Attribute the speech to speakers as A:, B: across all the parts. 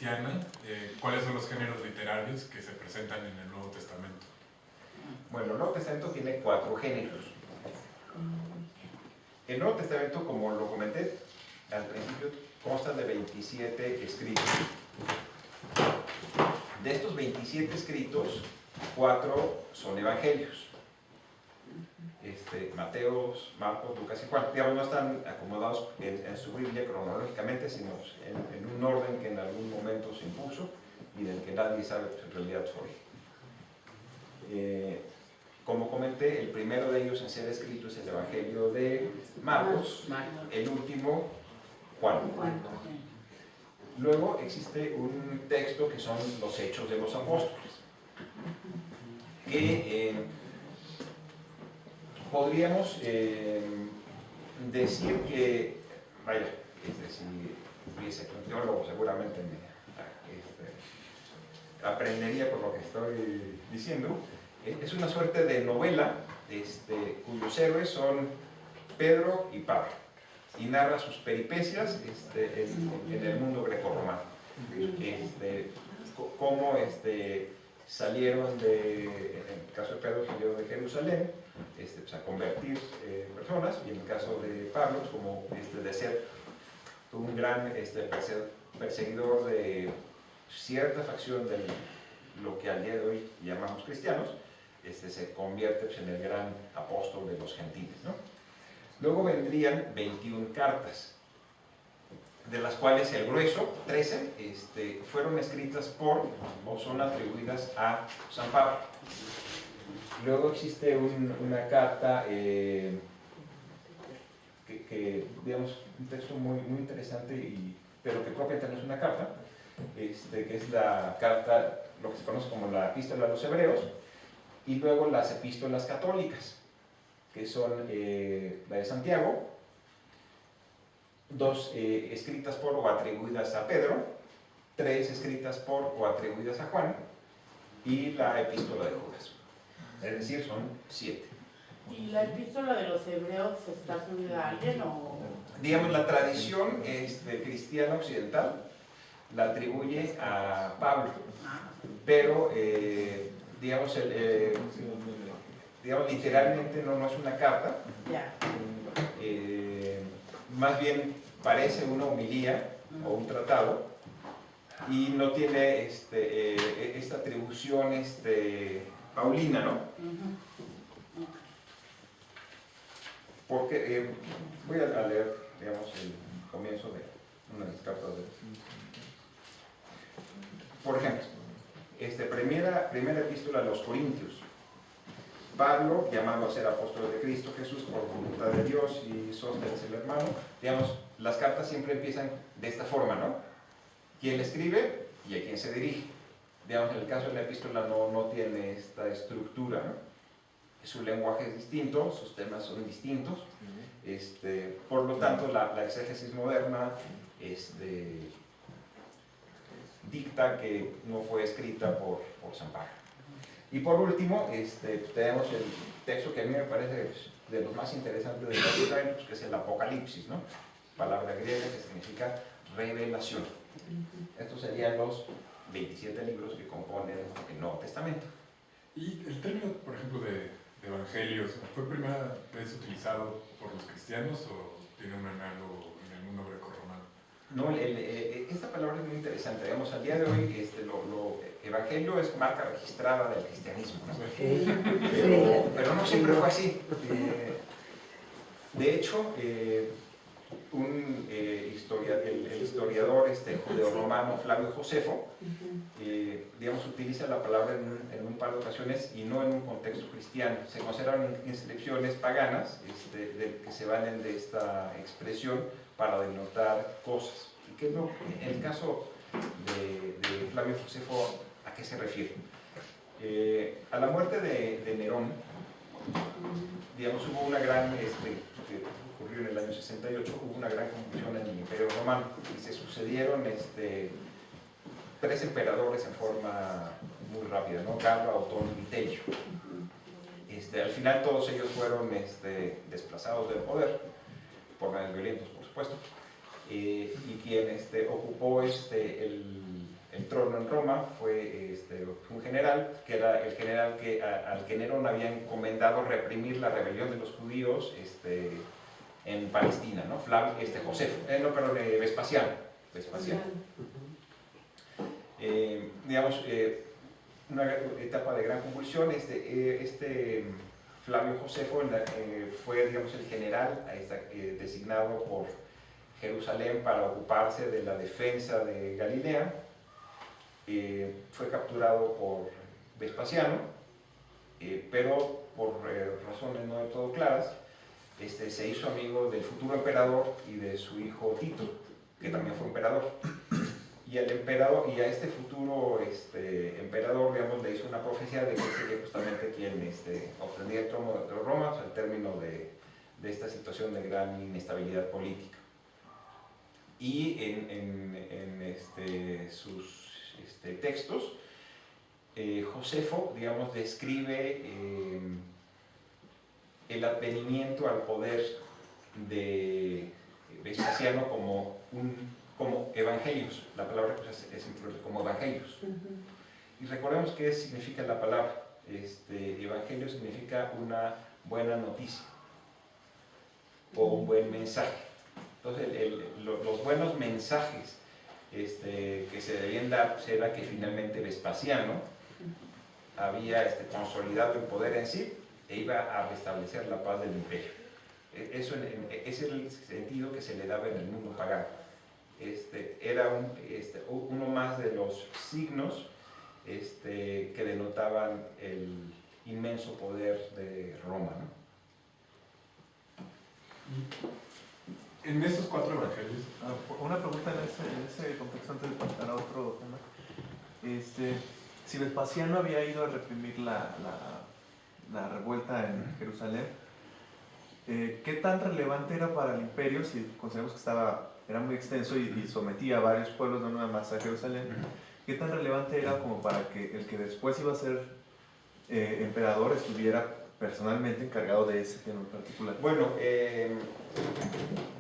A: cristiana, ¿cuáles son los géneros literarios que se presentan en el Nuevo Testamento?
B: Bueno, el Nuevo Testamento tiene 4 géneros. El Nuevo Testamento, como lo comenté al principio, consta de 27 escritos. De estos 27 escritos, 4 son evangelios. Mateo, Marcos, Lucas y Juan. Digamos, no están acomodados en su Biblia cronológicamente, sino en un orden que en algún momento se impuso y del que nadie sabe en realidad su origen. Como comenté, el primero de ellos en ser escrito es el Evangelio de Marcos, el último, Juan. Luego existe un texto que son los Hechos de los Apóstoles, que podríamos decir que, vaya, si hubiese aquí un teólogo seguramente aprendería por lo que estoy diciendo. Es una suerte de novela cuyos héroes son Pedro y Pablo, y narra sus peripecias en el mundo grecorromano. Cómo salieron en el caso de Pedro salieron de Jerusalén pues a convertir personas, y en el caso de Pablo, pues, como de ser un gran perseguidor de cierta facción de lo que al día de hoy llamamos cristianos, se convierte pues, en el gran apóstol de los gentiles, ¿no? Luego vendrían 21 cartas, de las cuales el grueso, 13, fueron escritas por o son atribuidas a San Pablo. Luego existe una carta que, digamos, un texto muy interesante, pero que propiamente no es una carta, que es la carta, lo que se conoce como la Epístola a los Hebreos, y luego las epístolas católicas, que son la de Santiago, 2 escritas por o atribuidas a Pedro, 3 escritas por o atribuidas a Juan, y la epístola de Judas. Es decir, son 7.
C: ¿Y la epístola de los Hebreos está atribuida a alguien o...?
B: Digamos, la tradición cristiana occidental la atribuye a Pablo, pero digamos, literalmente no es una carta, más bien parece una homilía o un tratado, y no tiene esta atribución paulina, ¿no? Porque voy a leer, digamos, el comienzo de una de las cartas de... Por ejemplo, primera epístola a los Corintios. Pablo, llamado a ser apóstol de Cristo Jesús por voluntad de Dios, y Sóstenes el hermano. Digamos, las cartas siempre empiezan de esta forma, ¿no? ¿Quién le escribe y a quién se dirige? Digamos, en el caso de la epístola no tiene esta estructura, ¿no? Su lenguaje es distinto, sus temas son distintos. Por lo tanto, la exégesis moderna dicta que no fue escrita por San Pablo. Y por último, tenemos el texto que a mí me parece de los más interesantes de la Biblia, que es el Apocalipsis, ¿no? Palabra griega que significa revelación. Estos serían los 27 libros que componen el Nuevo Testamento.
A: Y el término, por ejemplo, de evangelios, ¿fue primera vez utilizado por los cristianos o tiene un análogo en el mundo grecorromano?
B: No, esta palabra es muy interesante. Digamos, al día de hoy evangelio es marca registrada del cristianismo, ¿no? Pero no siempre fue así. De hecho, el historiador judeo-romano Flavio Josefo, digamos, utiliza la palabra en un par de ocasiones y no en un contexto cristiano. Se conservan inscripciones paganas que se valen de esta expresión para denotar cosas. ¿Y qué es en el caso de Flavio Josefo, a qué se refiere? A la muerte de Nerón, digamos, hubo una gran, que ocurrió en el año 68, hubo una gran confusión en el Imperio Romano y se sucedieron 3 emperadores en forma muy rápida, ¿no? Carlo, Otón y Vitelio. Al final todos ellos fueron desplazados del poder, por medios violentos, por supuesto, y quien ocupó trono en Roma fue un general, que era el general al que Nerón había encomendado reprimir la rebelión de los judíos en Palestina, ¿no? Josefo, Vespasiano. Digamos, una etapa de gran convulsión. Flavio Josefo fue, digamos, el general designado por Jerusalén para ocuparse de la defensa de Galilea. Fue capturado por Vespasiano, pero por razones no del todo claras, se hizo amigo del futuro emperador y de su hijo Tito, que también fue emperador. Y al emperador, y a este futuro emperador, digamos, le hizo una profecía de que sería justamente quien obtendría el trono de Roma al término de esta situación de gran inestabilidad política. Y en sus textos, Josefo, digamos, describe el advenimiento al poder de Vespasiano como evangelios. La palabra es como evangelios. Y recordemos qué significa la palabra. Evangelio significa una buena noticia o un buen mensaje. Entonces, los buenos mensajes que se debían dar era que finalmente Vespasiano había consolidado el poder en sí e iba a restablecer la paz del imperio. Eso es el sentido que se le daba en el mundo pagano. Era uno más de los signos que denotaban el inmenso poder de Roma, ¿no?
A: En estos 4 evangelios.
D: Una pregunta en ese contexto antes de pasar a otro tema. Si Vespasiano había ido a reprimir la revuelta en Jerusalén, ¿qué tan relevante era para el imperio, si consideramos que era muy extenso y sometía a varios pueblos, no nada más a Jerusalén? ¿Qué tan relevante era como para que el que después iba a ser emperador estuviera personalmente encargado de ese tema en particular?
B: Bueno,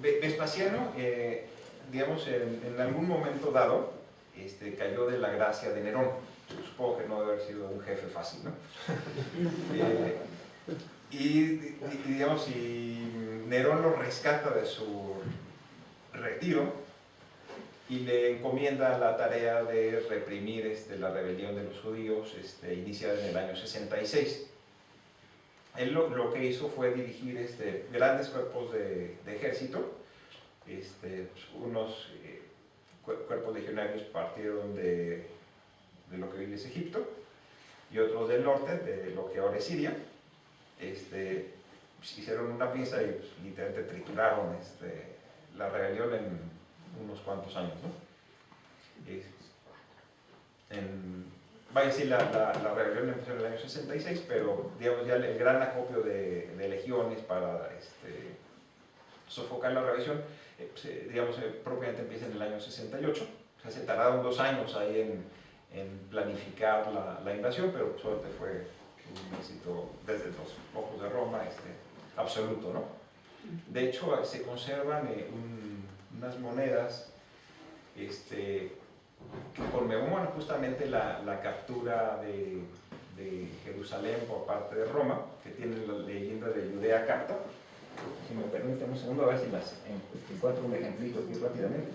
B: Vespasiano, digamos, en algún momento dado, cayó de la gracia de Nerón. Supongo que no debe haber sido un jefe fácil, ¿no? Digamos, si Nerón lo rescata de su retiro y le encomienda la tarea de reprimir la rebelión de los judíos iniciada en el año 66. Él lo que hizo fue dirigir grandes cuerpos de ejército. Unos cuerpos legionarios partieron de lo que hoy es Egipto y otros del norte, de lo que ahora es Siria. Hicieron una pinza y literalmente trituraron la rebelión en unos cuantos años, ¿no? Vaya a decir, la rebelión empezó en el año 66, pero digamos ya el gran acopio de legiones para sofocar la rebelión, propiamente empieza en el año 68. O sea, se tardaron 2 años ahí en planificar la invasión, pero suerte fue un éxito desde los ojos de Roma absoluto, ¿no? De hecho, se conservan unas monedas que conmemoran justamente la captura de Jerusalén por parte de Roma, que tienen la leyenda de Judea Capta. Si me permiten un segundo, a ver si las encuentro un ejemplito aquí rápidamente.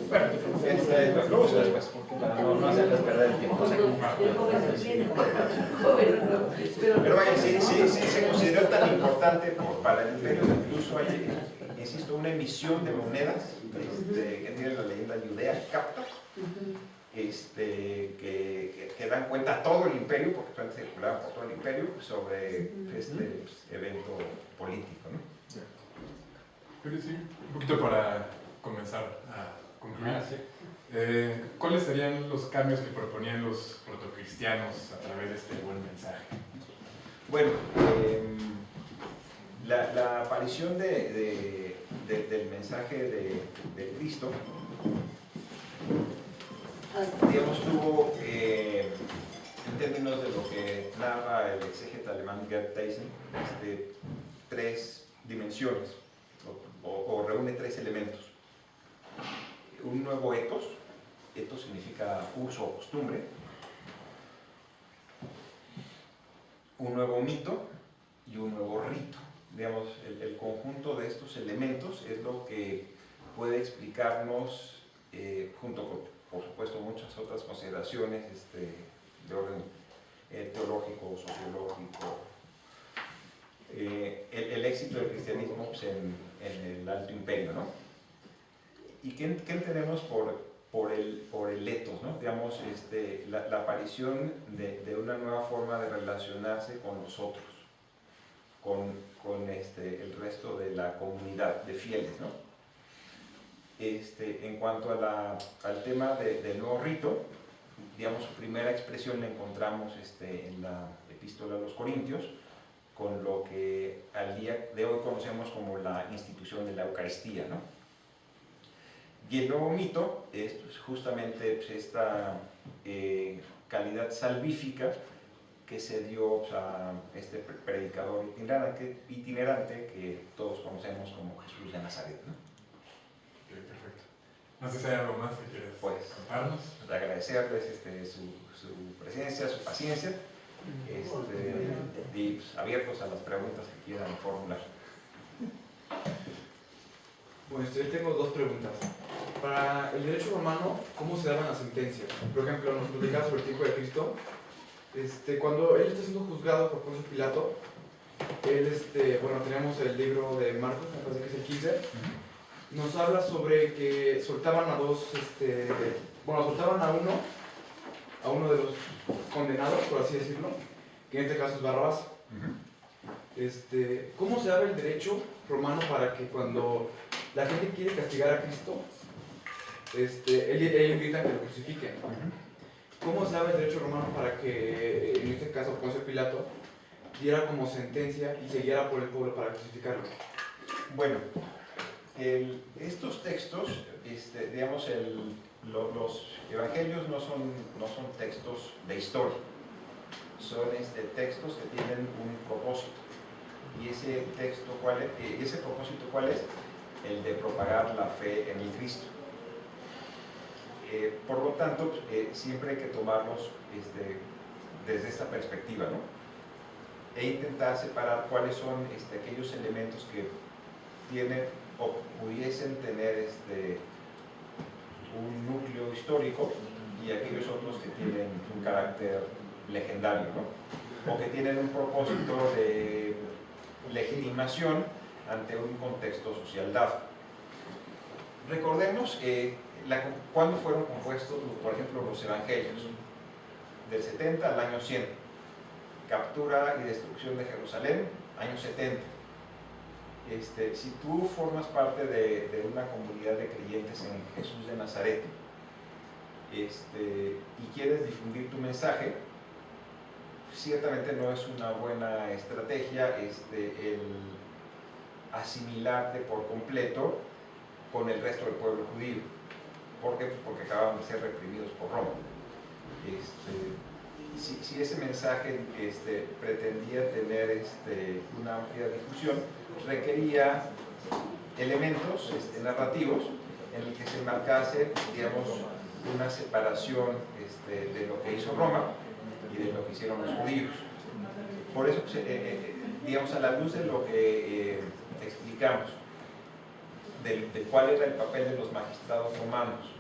B: Bueno, lo uso después, para no hacerles perder el tiempo. Pero vaya, sí se consideró tan importante para el imperio que incluso hay, insisto, una emisión de monedas que tiene la leyenda Judea Capta, que dan cuenta a todo el imperio, porque antes circulaban por todo el imperio, sobre este evento político, ¿no?
A: Pero sí, un poquito para comenzar a concluir.
B: Sí.
A: ¿Cuáles serían los cambios que proponían los protocristianos a través de este buen mensaje?
B: Bueno, la aparición del mensaje de Cristo, digamos, tuvo, en términos de lo que narra el exégeta alemán Gerd Theissen, tres dimensiones, o reúne tres elementos. Un nuevo ethos significa uso o costumbre. Un nuevo mito y un nuevo rito. Digamos, el conjunto de estos elementos es lo que puede explicarnos, junto con, por supuesto, muchas otras consideraciones de orden teológico, sociológico, el éxito del cristianismo pues, en el Alto Imperio, ¿no? ¿Y qué entendemos por el ethos, ¿no? Digamos, la aparición de una nueva forma de relacionarse con los otros, con el resto de la comunidad de fieles, ¿no? En cuanto al tema del nuevo rito, digamos, su primera expresión la encontramos en la Epístola a los Corintios, con lo que al día de hoy conocemos como la institución de la Eucaristía, ¿no? Y el nuevo mito es pues, justamente pues, esta calidad salvífica que se dio pues, a este predicador itinerante que todos conocemos como Jesús de Nazaret, ¿no?
A: Ok, perfecto. No sé si hay algo más que quieras
B: Pues,
A: contarnos.
B: agradecerles su presencia, su paciencia, y pues, abiertos a las preguntas que quieran formular.
E: Pues yo tengo dos preguntas. Para el derecho romano, ¿cómo se daban las sentencias? Por ejemplo, nos platicaba sobre el tiempo de Cristo. Cuando él está siendo juzgado por Poncio Pilato, él, bueno, tenemos el libro de Marcos, me parece que es el 15, nos habla sobre que soltaban a dos, bueno, soltaban a uno de los condenados, por así decirlo, que en este caso es Barrabás. ¿Cómo se daba el derecho romano para que cuando la gente quiere castigar a Cristo, ellos gritan que lo crucifiquen? ¿Cómo se daba el derecho romano para que, en este caso, Poncio Pilato diera como sentencia y se guiara por el pueblo para crucificarlo?
B: Bueno, estos textos, digamos, los evangelios no son textos de historia, son textos que tienen un propósito. ¿Y ese texto cuál es? ¿Ese propósito cuál es? El de propagar la fe en el Cristo. Por lo tanto, siempre hay que tomarlos desde esta perspectiva, ¿no? E intentar separar cuáles son aquellos elementos que tienen o pudiesen tener un núcleo histórico y aquellos otros que tienen un carácter legendario, ¿no? O que tienen un propósito de legitimación ante un contexto social dado. Recordemos cuándo fueron compuestos, por ejemplo, los evangelios, del 70 al año 100, captura y destrucción de Jerusalén, año 70. Si tú formas parte de una comunidad de creyentes en Jesús de Nazaret y quieres difundir tu mensaje, ciertamente no es una buena estrategia el asimilarte por completo con el resto del pueblo judío. ¿Por qué? Pues porque acaban de ser reprimidos por Roma. Si ese mensaje pretendía tener una amplia difusión, requería elementos narrativos en el que se marcase, digamos, una separación de lo que hizo Roma y de lo que hicieron los judíos. Por eso, digamos, a la luz de lo que explicamos, de cuál era el papel de los magistrados romanos,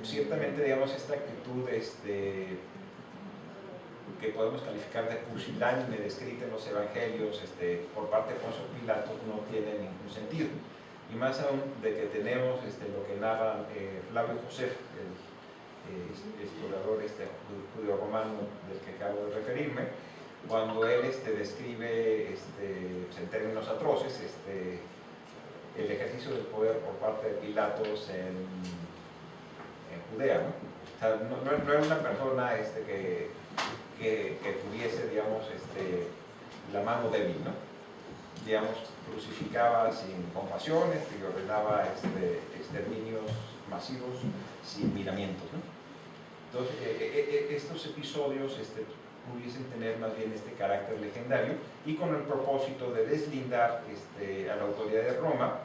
B: ciertamente, digamos, esta actitud que podemos calificar de pusilánime descrita en los evangelios por parte de Poncio Pilato no tiene ningún sentido. Y más aún de que tenemos lo que narra Flavio Josefo, el historiador judío romano del que acabo de referirme, cuando él describe en términos atroces el ejercicio del poder por parte de Pilatos en Judea, ¿no? O sea, no era una persona que tuviese, digamos, la mano débil, ¿no? Digamos, crucificaba sin compasión y ordenaba exterminios masivos sin miramientos, ¿no? Entonces, estos episodios pudiesen tener más bien este carácter legendario y con el propósito de deslindar a la autoridad de Roma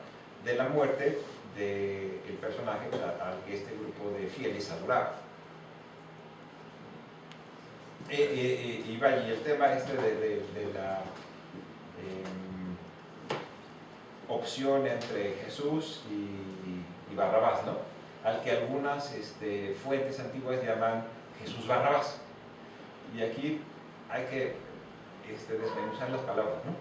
B: de la muerte del personaje al que este grupo de fieles adoraba. Y vaya, y el tema de la opción entre Jesús y Barrabás, ¿no? Al que algunas fuentes antiguas llaman Jesús Barrabás. Y aquí hay que desmenuzar las palabras, ¿no?